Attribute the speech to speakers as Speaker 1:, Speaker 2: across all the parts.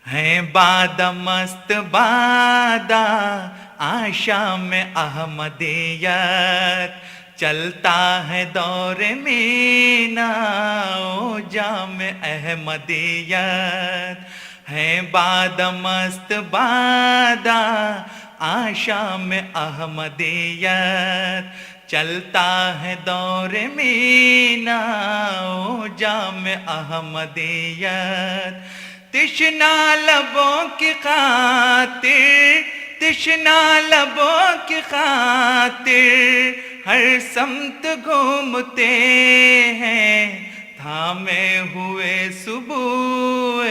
Speaker 1: ہیں باد مست بادہ آشام احمدیت، چلتا ہے دور مینا او جام احمدیت، ہیں باد مست بادہ آشام احمدیت، چلتا ہے دور مینا او جام احمدیت، تشنا لبوں کی خاطر، تشنا لبوں کی خاطر ہر سمت گھومتے ہیں، تھامے ہوئے صبح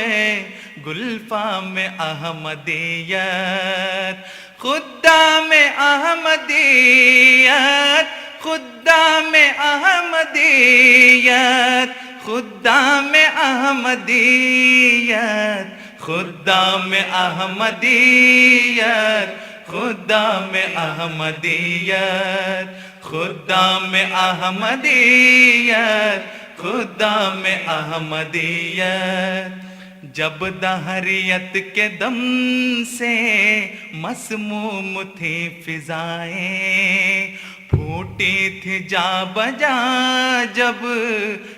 Speaker 1: گلفام احمدیت، خدام احمدیت، خدام احمدیت، خدام احمدیت، خدام احمدیت، خدام احمدیت، خدام احمدیت، خدام احمدیت، جب دہریت کے دم سے مسموم تھی فضائیں، پھوٹی تھی جا بجا جب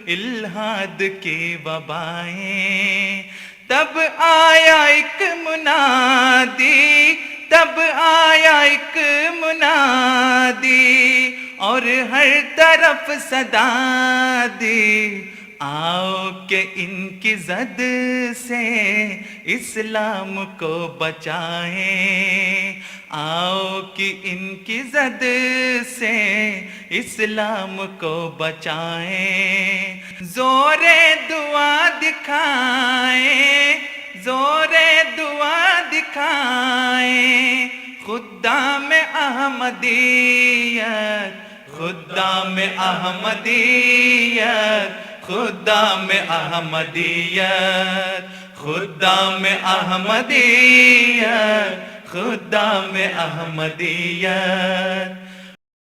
Speaker 1: الہاد کی وبائیں، تب آیا ایک منادی، تب آیا ایک منادی اور ہر طرف صدا دی، آؤ کہ ان کی زد سے اسلام کو بچائیں، آؤ کہ ان کی زد سے اسلام کو بچائیں، زور دعا دکھائیں، زور دعا دکھائیں، خدام احمدیت، خدام احمدیت، خدام احمدیت، خدام احمدیت، خدام احمدیت،